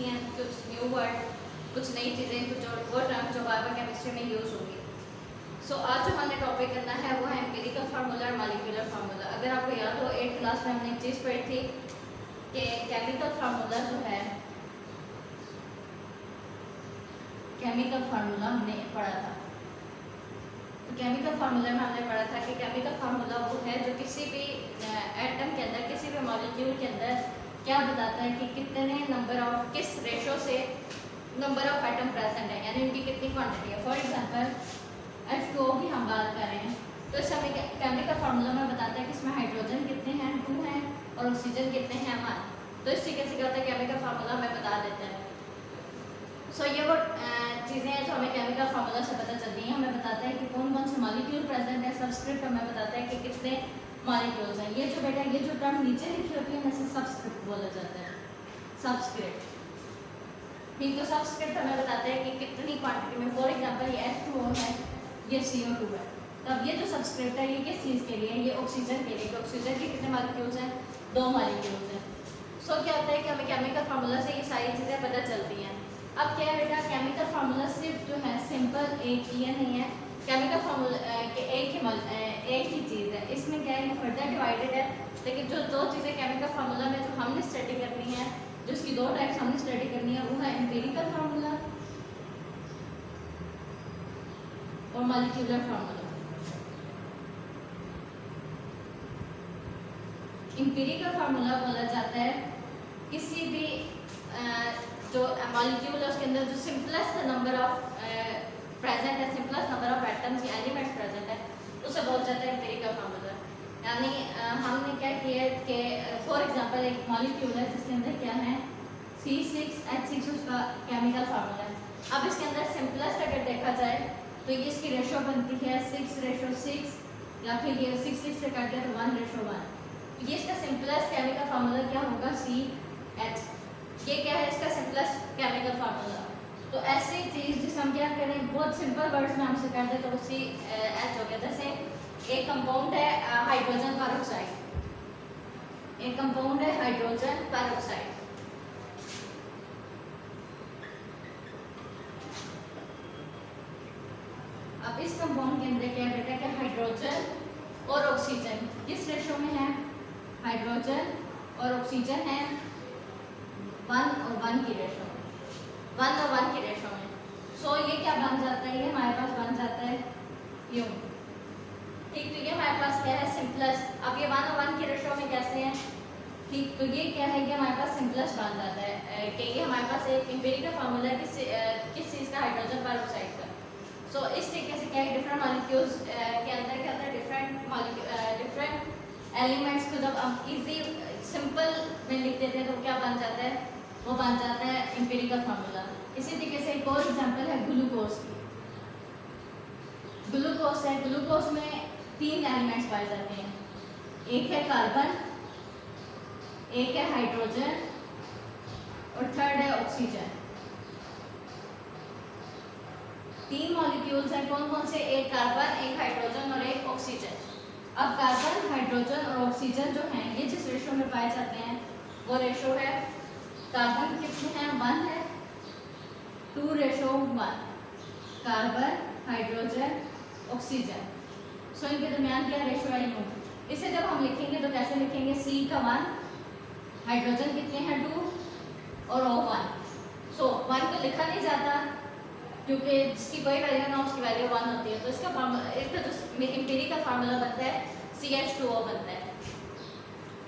सीखी हैं, कुछ न्यू वर्ड, कुछ नई चीज़ें, कुछ और वो टर्म जो बार बार केमिस्ट्री में यूज़ होगी। सो आज जो हमने टॉपिक करना है वो है एम्पिरिकल फार्मूला और मॉलिक्यूलर फार्मूला। अगर आपको याद हो 8th क्लास में हमने एक चीज़ पढ़ी थी कि केमिकल फार्मूला जो है, केमिकल फार्मूला हमने पढ़ा था। तो केमिकल फार्मूला में हमने पढ़ा था कि केमिकल फार्मूला वो है जो किसी भी एटम के अंदर, किसी भी मॉलिक्यूल के अंदर क्या बताता है कि कितने नंबर ऑफ, किस रेशो से नंबर ऑफ एटम प्रेजेंट है, यानी उनकी कितनी क्वांटिटी है। फॉर एग्जांपल H2O की हम बात कर रहे हैं तो इस समय केमिकल फार्मूला में बताता है कि इसमें हाइड्रोजन कितने हैं, 2 हैं, और ऑक्सीजन कितने हैं, 1। तो इस तरीके से क्या होता है, केमिकल फार्मूला हमें बता देता है। सो ये वो चीज़ें हैं जो हमें केमिकल फार्मूला से पता चलती हैं। हमें बताता है कि कौन कौन से मॉलिक्यूल प्रेजेंट है, सबस्क्रिप्ट हमें बताता है कि कितने मॉलिक्यूल्स हैं। ये जो बेटा, ये जो टर्म नीचे लिखी होती है इसे सबस्क्रिप्ट बोला जाता है, सबस्क्रिप्ट। ठीक, तो सबस्क्रिप्ट हमें बताता है कि कितनी क्वांटिटी में। फॉर एग्जांपल ये H2O है, ये CO2 है। तब ये जो सबस्क्रिप्ट है ये किस चीज़ के लिए है, ये ऑक्सीजन के लिए। तो ऑक्सीजन के कितने मॉलिक्यूल्स हैं, 2 मॉलिक्यूल्स हैं। सो क्या होता है कि हमें केमिकल फार्मूला से ये सारी चीज़ें पता चलती हैं। अब क्या है बेटा, केमिकल फार्मूला सिर्फ जो है सिंपल एक ये नहीं है, केमिकल फार्मूला के एक ही चीज़ है। इसमें क्या है, ये फर्दर डिवाइडेड है। लेकिन जो 2 चीज़ें केमिकल फार्मूला में जो हमने स्टडी करनी है, जो इसकी 2 टाइप्स हमने स्टडी करनी है, वो है एम्पिरिकल फार्मूला और मॉलिक्यूलर फार्मूला। एम्पिरिकल फार्मूला बोला जाता है किसी भी जो मॉलिक्यूल है उसके अंदर जो सिंपलेस्ट नंबर ऑफ प्रेजेंट है, सिंपलेस्ट नंबर ऑफ एटम्स या एलिमेंट्स प्रेजेंट है, उसे बोला जाता है एम्पिरिकल फार्मूला। यानी हमने क्या किया कि फॉर एग्जांपल एक मॉलिक्यूल है जिसके अंदर क्या है, C6H6 उसका केमिकल फार्मूला है। अब इसके अंदर सिंपलेस्ट अगर देखा जाए तो ये इसकी रेशो बनती है 6:6, या फिर ये 6 से काट दिया तो 1:1। ये इसका सिंपलेस्ट केमिकल फार्मूला क्या होगा, CH। ये क्या है इसका सिंपलेस्ट केमिकल फार्मूला। तो ऐसी चीज़ जिसे हम क्या करें, बहुत सिंपल वर्ड्स में हमसे कर दे तो CH हो गया। जैसे एक कंपाउंड है हाइड्रोजन पेरोक्साइड, एक कंपाउंड है हाइड्रोजन पेरोक्साइड। अब इस कंपाउंड के अंदर क्या है बेटा, क्या हाइड्रोजन और ऑक्सीजन किस रेशो में है, हाइड्रोजन और ऑक्सीजन है 1 और 1 की रेशो में, 1 और 1 की रेशो में। सो ये क्या बन जाता है, ये हमारे पास बन जाता है यूं। ठीक, तो ये हमारे पास क्या है, सिंपलेस्ट। अब ये 1 और 1 की रेशो में कैसे है, ठीक, तो ये क्या है, ये हमारे पास सिंपलेस्ट बन जाता है कि ये हमारे पास एक एम्पिरिकल फार्मूला है किस चीज़ का, हाइड्रोजन पेरोक्साइड का। सो इस तरीके से क्या है, डिफरेंट मॉलिक्यूल्स के अंदर क्या होता है, डिफरेंट एलिमेंट्स को जब हम इजी सिंपल में लिख देते हैं तो क्या बन जाता है, वो बन जाता है एम्पिरिकल फार्मूला। इसी तरीके से एक और एग्जांपल है ग्लूकोज की। ग्लूकोज है, ग्लूकोज में 3 एलिमेंट्स पाए जाते हैं, एक है कार्बन, एक है हाइड्रोजन और थर्ड है ऑक्सीजन। 3 मॉलिक्यूल्स हैं, कौन कौन से, एक कार्बन, एक हाइड्रोजन और एक ऑक्सीजन। अब कार्बन, हाइड्रोजन और ऑक्सीजन जो हैं ये जिस रेशो में पाए जाते हैं वो रेशो है, कार्बन कितने हैं, 1 है, 2:1, कार्बन, हाइड्रोजन, ऑक्सीजन। सो इनके दरमियान क्या रेशो है, यूं। इसे जब हम लिखेंगे तो कैसे लिखेंगे, C का 1, हाइड्रोजन कितने हैं 2 और O1। सो 1 को लिखा नहीं जाता क्योंकि जिसकी कोई वैल्यू ना उसकी वैल्यू 1 होती है। तो इसका जो एम्पिरिकल फार्मूला बनता है CH2O बनता है।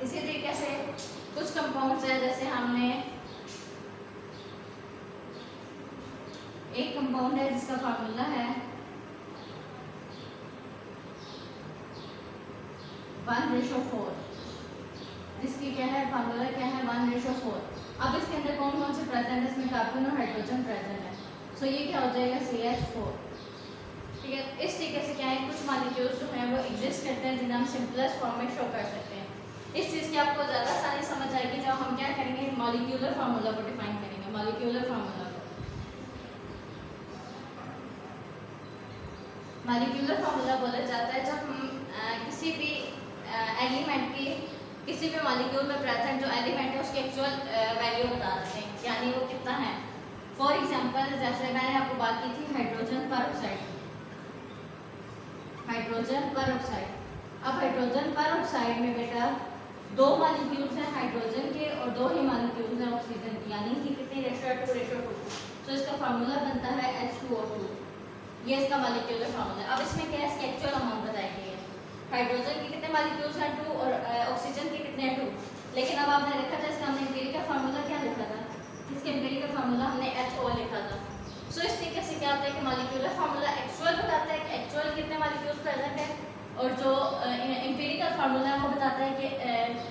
इसी तरीके से कुछ कंपाउंड्स हैं, जैसे हमने एक कंपाउंड है जिसका फार्मूला है 1:4, जिसकी क्या है फार्मूला, क्या है 1:4। अब इसके अंदर कौन कौन से प्रेजेंट है, इसमें कार्बन और हाइड्रोजन प्रेजेंट है। सो ये क्या हो जाएगा, CH4। ठीक है, इस तरीके से क्या है, कुछ मॉलिक्यूल्स जो हैं वो एग्जिस्ट करते हैं जिन्हें हम सिंपलेस्ट फॉर्म में शो कर सकते हैं। इस चीज़ की आपको ज़्यादा आसानी समझ आएगी जब हम क्या करेंगे, मॉलिक्यूलर फार्मूला को डिफाइन करेंगे। मॉलिक्यूलर फार्मूला बोला जाता है जब हम किसी भी एलिमेंट की किसी भी मॉलिक्यूल में प्रेजेंट जो एलिमेंट है उसकी एक्चुअल वैल्यू बता देते हैं, यानी वो कितना है। फॉर एग्जांपल जैसे मैंने आपको बात की थी हाइड्रोजन परऑक्साइड, हाइड्रोजन परऑक्साइड। अब हाइड्रोजन परऑक्साइड में बेटा दो मॉलिक्यूल्स हैं हाइड्रोजन के और दो ही मॉलिक्यूल्स हैं ऑक्सीजन के, यानी कि कितनी रेशो 2:2। तो इसका फार्मूला बनता है H2O2, ये इसका मॉलिक्यूलर फार्मूला है। अब इसमें क्या है, इसकी एक्चुअल अमाउंट बताई गई है। हाइड्रोजन के कितने मॉलिक्यूल्स हैं 2 और ऑक्सीजन के कितने हैं 2। लेकिन अब आपने देखा था इसका हमने एम्पिरिकल फार्मूला क्या लिखा था, इसके एम्पिरिकल फार्मूला हमने HO लिखा था। सो इस तरीके से क्या होता है कि मॉलिक्यूलर फार्मूला एक्चुअल बताता है कि एक्चुअल कितने मॉलिक्यूल्स प्रेजेंट है, और जो एम्पिरिकल फार्मूला है वो बताता है कि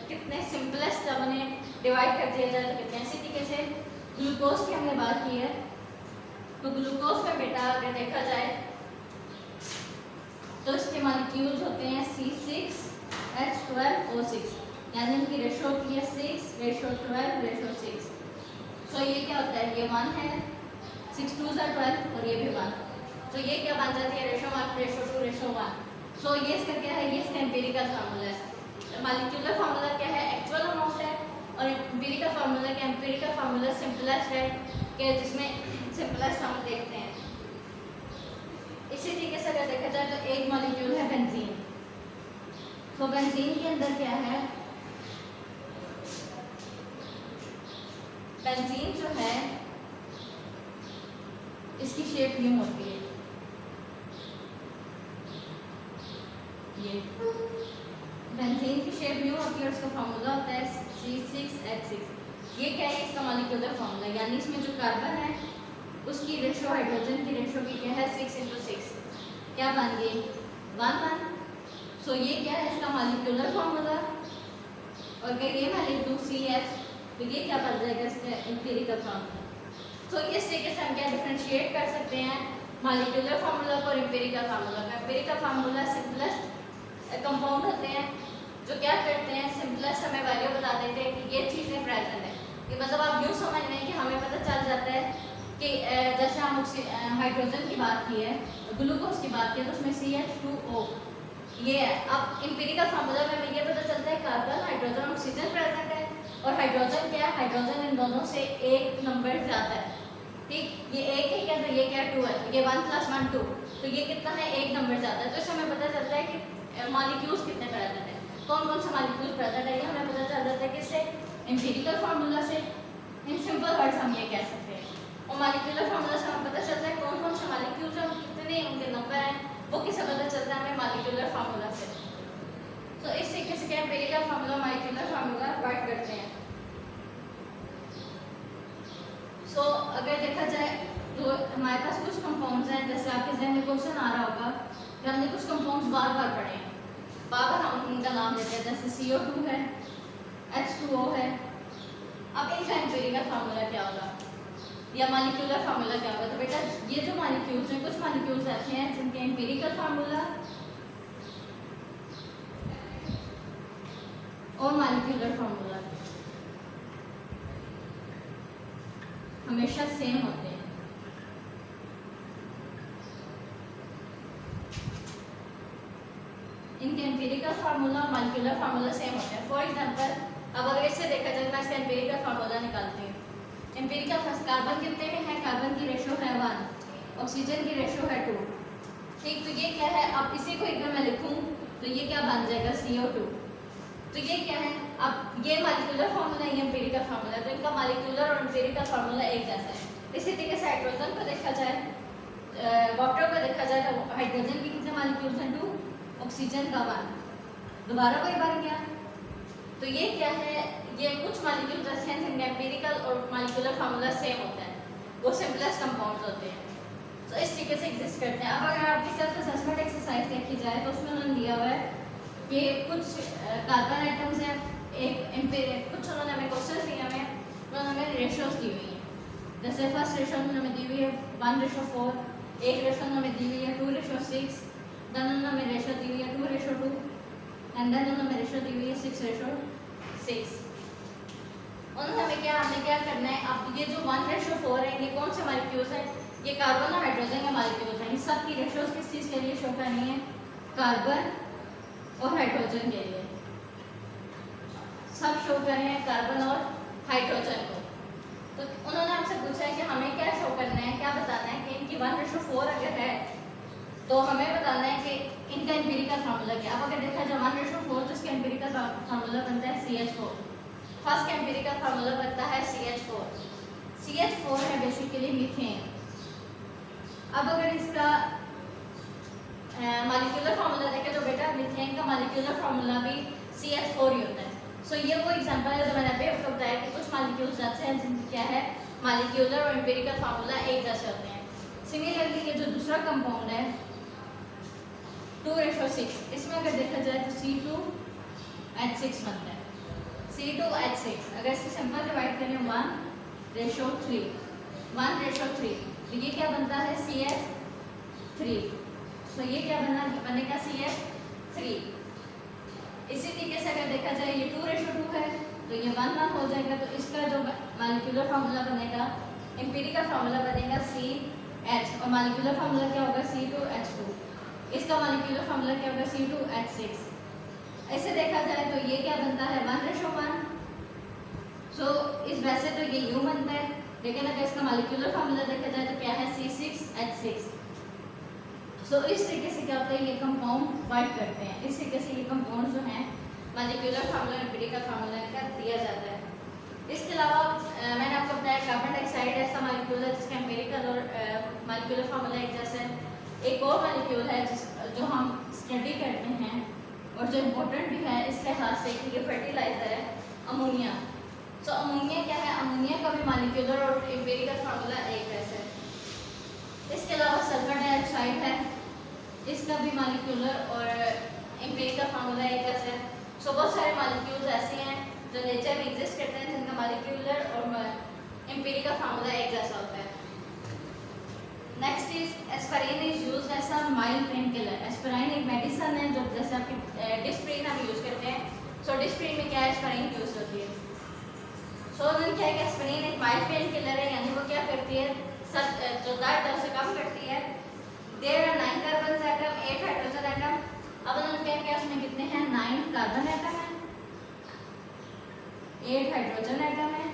कितने सिंपलेस्ट जब उन्हें डिवाइड कर दिया जाए तो कितने। इसी तरीके से ग्लूकोज की हमने बात की है, तो ग्लूकोज का बेटा अगर देखा जाए तो इसके मॉलिक्यूल्स होते हैं C6H12O6, यानी इनकी रेशो होती है 6:12:6। सो ये क्या होता है, ये 1 है, 6 2 12 और ये भी 1। तो ये क्या बन जाती है, रेशो 1:2:1। सो ये इसका क्या है, ये इसका एम्पिरिकल फार्मूला है। मॉलिक्यूलर फार्मूला क्या है, एक्चुअल अमाउंट है, और एम्पिरिकल फार्मूला क्या, एम्पिरिकल फार्मूला सिंपलेस्ट है कि जिसमें सिंपलेस्ट हम देखते हैं। इसी तरीके से अगर देखा जाए तो एक मॉलिक्यूल है बेंजीन। तो बेंजीन के अंदर क्या है, बेंजीन जो है इसकी शेप यूं होती है, ये बेंजीन की शेप यूं होती है और इसका फार्मूला होता है C6H6। ये क्या है, इसका मॉलिक्यूलर फार्मूला, यानी इसमें जो कार्बन है उसकी रेशो हाइड्रोजन की रेशो की क्या है 6:6, क्या बन गई 1:1। सो ये क्या है इसका मॉलिक्यूलर फार्मूला, और अगर ये मैं लिख दूँ CH तो ये क्या बन जाएगा इसका एम्पिरिकल फार्मूला। तो इस तरीके से हम क्या डिफरेंशिएट कर सकते हैं मॉलिक्यूलर फार्मूला को और एम्पिरिकल फार्मूला का। एम्पिरिकल फार्मूला सिंपलेस्ट कंपाउंड होते हैं जो क्या करते हैं, सिंपलेस्ट हमें वैल्यू बता देते हैं कि ये चीज़ें प्रेजेंट है। कि मतलब आप यूँ समझ लें कि हमें पता चल जाता है कि जैसे हम हाइड्रोजन की बात की है, ग्लूकोज की बात की है, तो उसमें CH2O ये है। अब एम्पिरिकल फार्मूला में हमें ये पता चलता है कार्बन हाइड्रोजन ऑक्सीजन प्रेजेंट है, और हाइड्रोजन क्या है, हाइड्रोजन इन दोनों से एक नंबर ज़्यादा है, ठीक। ये एक है क्या, तो ये क्या 2 है, ये 1 + 1 2, तो ये कितना है एक नंबर ज़्यादा है। तो इससे हमें पता चलता है कि मॉलिक्यूल्स कितने प्रेजेंट है, कौन कौन से मॉलिक्यूल्स प्रेजेंट है, ये हमें पता चल जाता है किससे, एम्पिरिकल फार्मूला से। इन सिंपल वर्ड्स हम ये कह सकते हैं। और मॉलिक्यूलर फार्मूला से हमें पता चलता है कौन कौन से मॉलिक्यूल्स हैं, कितने उनके नंबर हैं, वो किससे पता चलता है हमें, मॉलिक्यूलर फार्मूला से। तो इस तरीके से क्या empirical formula molecular formula work करते हैं। सो अगर देखा जाए तो हमारे पास कुछ कंपाउंड्स हैं, जैसे आपके जहन में क्वेश्चन आ रहा होगा कि हमने कुछ कंपाउंड्स बार बार पढ़े हैं, बार बार हम उनका नाम लेते हैं, जैसे CO2 है, H2O है। अब इनका एम्पिरिकल फार्मूला क्या होगा या मॉलिक्यूलर फार्मूला क्या होगा। तो बेटा ये जो मॉलिक्यूल्स हैं, कुछ मॉलिक्यूल्स ऐसे हैं जिनके एम्पिरिकल फार्मूला और मॉलिक्यूलर फार्मूला हमेशा सेम होते हैं। इनके एम्पिरिकल फार्मूला और मॉलिक्यूलर फार्मूला सेम होते हैं। फॉर एग्जांपल अब अगर इससे देखा जाए, मैं इसका एम्पिरिकल फार्मूला निकालती हूँ। एम्पिरिकल कार्बन कितने में है, कार्बन की रेशो है 1, ऑक्सीजन की रेशो है 2, ठीक। तो ये क्या है, अब इसी को अगर मैं लिखूँ तो ये क्या बन जाएगा CO2। तो ये क्या है, अब ये मॉलिक्यूलर फार्मूला, ये एम्पिरिकल फार्मूला, तो इनका मॉलिक्यूलर और एम्पिरिकल फार्मूला एक जैसा है। इसी तरीके से हाइड्रोजन को देखा जाए, वाटर को देखा जाए तो हाइड्रोजन के कितने मॉलिक्यूल्स हैं 2, ऑक्सीजन का 1, दोबारा वही बन गया। तो ये क्या है, ये कुछ मॉलिक्यूल्स ऐसे हैं जिनका एम्पिरिकल और मॉलिक्यूलर फार्मूला सेम होता है, वो सिंपलेस्ट कंपाउंड्स होते हैं। तो इस तरीके से एग्जिस्ट करते हैं। अब अगर आपकी सेल्फ असेसमेंट एक्सरसाइज देखी जाए तो उसमें उन्होंने दिया हुआ है कि कुछ कार्बन आइटम्स हैं, कुछ उन्होंने हमें क्वेश्चन दिए हुए हैं, उन्होंने हमें रेशोज दी हुई हैं। जैसे फर्स्ट रेशो हमें दी हुई है 1:4, एक रेशो हमें दी हुई है 2:6, देन उन्होंने हमें रेशो दी हुई है 2:2, एंड देन उन्होंने हमें रेशो दी हुई है 6:6। उन्होंने हमने क्या करना है, अब ये जो 1:4 है, ये कौन से मॉलिक्यूल्स हैं, ये कार्बन और हाइड्रोजन के मॉलिक्यूल्स हैं। सब की रेशोज किस चीज़ के लिए शो करनी है, कार्बन और हाइड्रोजन के लिए। सब शो कर रहे हैं कार्बन और हाइड्रोजन को। तो उन्होंने हमसे पूछा है कि हमें क्या शो करना है, क्या बताना है कि इनकी 1:4 अगर है तो हमें बताना है कि इनका एम्पिरिकल फार्मूला क्या। अब अगर देखा जाए 1:4 तो इसका एम्पिरिकल फार्मूला बनता है CH4। फर्स्ट का एम्पिरिकल फार्मूला बनता है CH4। CH4 है बेसिकली मीथेन। अब अगर इसका मॉलिक्यूलर फार्मूला देखें तो बेटा मीथेन का मॉलिक्यूलर फार्मूला भी CH4 ही होता है। सो ये वो एग्जांपल है जो मैंने अभी आपको बताया कि कुछ मॉलिक्यूल्स ऐसे हैं जिनकी क्या है मॉलिक्यूलर और एम्पिरिकल फार्मूला एक जैसे होते हैं। सिमिलरली ये जो दूसरा कंपाउंड है 2:6, इसमें अगर देखा जाए तो C2H6 बनता है। C2H6 अगर इसे सिंपल डिवाइड करें 1:3, 1:3 तो ये क्या बनता है CH3। तो ये क्या बनेगा CH3। इसी तरीके से अगर देखा जाए ये 2:2 है तो ये 1:1 हो जाएगा। तो इसका जो मॉलिक्यूलर फार्मूला बनेगा एम्पिरिकल फार्मूला बनेगा CH और मॉलिक्यूलर फार्मूला क्या होगा C2H2। इसका मॉलिक्यूलर फार्मूला क्या होगा C2H6। ऐसे देखा जाए तो ये क्या बनता है 1:1। सो इस वैसे तो ये U बनता है, लेकिन अगर इसका मॉलिक्यूलर फार्मूला देखा जाए तो क्या है C6H6। सो इस तरीके से क्या होता है ये कंपाउंड वाइट करते हैं। इस तरीके से ये कंपाउंड जो हैं मॉलिक्यूलर फार्मूला एम्पिरिकल फार्मूला का दिया जाता है। इसके अलावा मैंने आपको बताया कार्बन डाइऑक्साइड ऐसा मॉलिक्यूल है जिसका एम्पिरिकल और मॉलिक्यूलर फार्मूला एक जैसा है। एक और मॉलिक्यूल है जो हम स्टडी करते हैं और जो इम्पोर्टेंट भी है इस लिहाज से कि ये फर्टिलाइजर है अमोनिया। सो अमोनिया क्या है, अमोनिया का भी मॉलिक्यूलर और एम्पिरिकल फार्मूला एक जैसा है। इसके अलावा सल्फर डाइऑक्साइड है, इसका भी मॉलिक्यूलर और एम्पिरिकल फार्मूला एक जैसा है। सो बहुत सारे मॉलिक्यूल्स ऐसे हैं जो नेचर में एग्जिस्ट करते हैं जिनका मॉलिक्यूलर और एम्पिरिकल फार्मूला एक जैसा होता है। Next is aspirin is used as a mild painkiller. Aspirin एक मेडिसिन है जो जैसे आपकी डिस्प्रिन हम यूज़ करते हैं। सो डिस्प्रिन में क्या है एस्पिरिन यूज होती है। सो क्या है कि एस्पिरिन एक माइल्ड पेन किलर है, यानी वो क्या करती है सब जो दर्द है उसे कम करती है। There are 9 carbon atom, 8 hydrogen atom. अब उन्होंने क्या किया उसमें कितने हैं 9 कार्बन एटम है, 8 हाइड्रोजन एटम है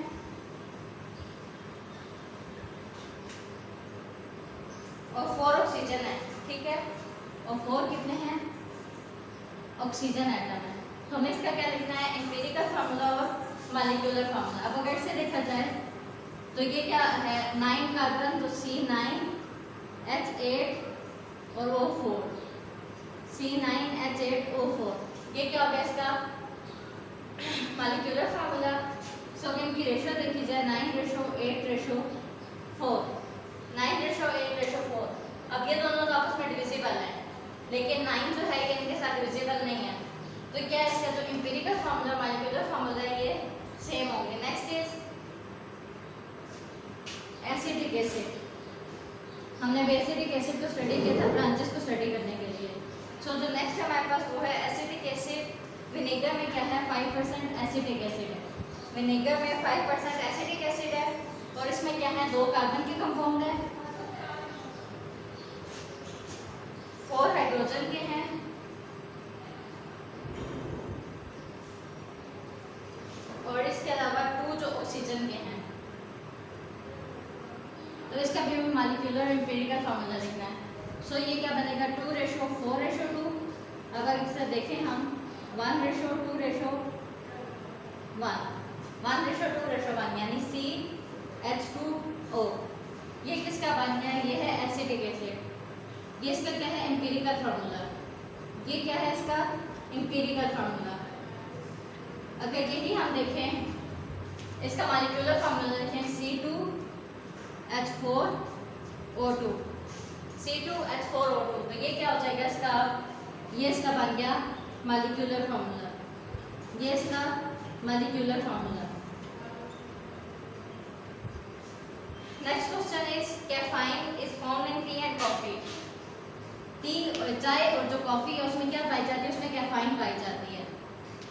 और 4 ऑक्सीजन है। ठीक है, और 4 कितने हैं ऑक्सीजन एटम है। तो हमें इसका क्या लिखना है एम्पिरिकल फार्मूला और मॉलिक्यूलर फार्मूला। अब अगर इसे देखा जाए तो ये क्या है 9 कार्बन तो C9H8 और O4, C9H8O4। ये क्या होगा इसका मॉलिक्यूलर फार्मूला। सो इनकी रेशो देखी जाए 9:8:4, 9:8:4। अब ये दोनों तो आपस में डिविजिबल हैं, लेकिन 9 जो है ये इनके साथ डिविजिबल नहीं है। तो क्या है इसका जो एम्पिरिकल फार्मूला मॉलिक्यूलर फार्मूला है ये सेम होंगे। Next is acetic acid. हमने एसिटिक एसिड को स्टडी किया था ब्रांचेस को स्टडी करने के लिए। सो जो नेक्स्ट हमारे पास वो है एसिटिक एसिड। विनेगर में क्या है 5% एसिटिक एसिड है। विनेगर में 5% एसिटिक एसिड है और इसमें क्या है 2 कार्बन के कंपाउंड है, 4 हाइड्रोजन के हैं और इसके अलावा 2 जो ऑक्सीजन के हैं। तो इसका भी हमें मॉलिक्यूलर एम्पिरिकल फार्मूला लिखना है। सो ये क्या बनेगा 2:4:2। अगर इसे देखें हम 1:2:1, 1:2:1 यानी CH2O। ये किसका बन गया, ये है एसिटिक एसिड। ये इसका क्या है एम्पिरिकल फार्मूला। ये क्या है इसका एम्पिरिकल फार्मूला। अगर यही हम देखें इसका मॉलिक्यूलर फार्मूला देखें C2H4O2, C2H4O2। तो ये क्या हो जाएगा इसका, ये इसका बन गया मॉलिक्यूलर फार्मूला। ये इसका molecular formula. Next question is caffeine is found in T and coffee. T चाय और जो कॉफी है उसमें क्या पाई जाती है, उसमें कैफाइन पाई जाती है।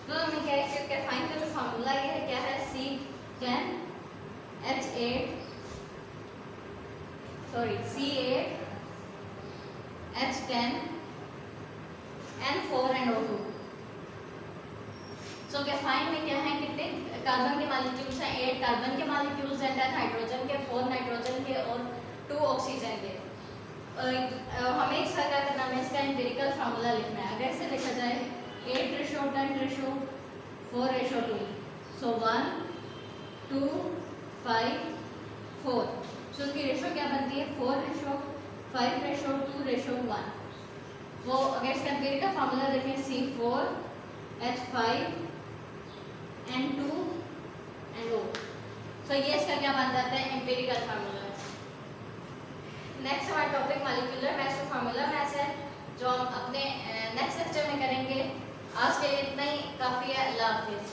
तो हमें क्या है कैफाइन का जो फार्मूला ये है क्या है C8H10N4 and O2। So caffeine में क्या है कि कार्बन के मॉलिक्यूल्स हैं 8 कार्बन के मॉलिक्यूल्स हैं, 10 हाइड्रोजन के, 4 नाइट्रोजन के और 2 ऑक्सीजन के। हमें इसका क्या करना है, इसका एम्पिरिकल फार्मूला लिखना है। अगर इसे लिखा जाए 8:10:4:2, सो 1 2 5 4, सो उसकी रेशो क्या बनती है 4:5:2:1। वो अगर इसका एम्पिरिकल फार्मूला देखें C4H5N2NO, सो ये इसका क्या बन जाता है एम्पिरिकल फार्मूला। नेक्स्ट हमारा टॉपिक मॉलिक्यूलर मैथ्स और फार्मूला मैथ्स है, जो हम अपने नेक्स्ट लेक्चर में करेंगे। आज के लिए इतना ही काफ़ी है। अल्लाह हाफिज़।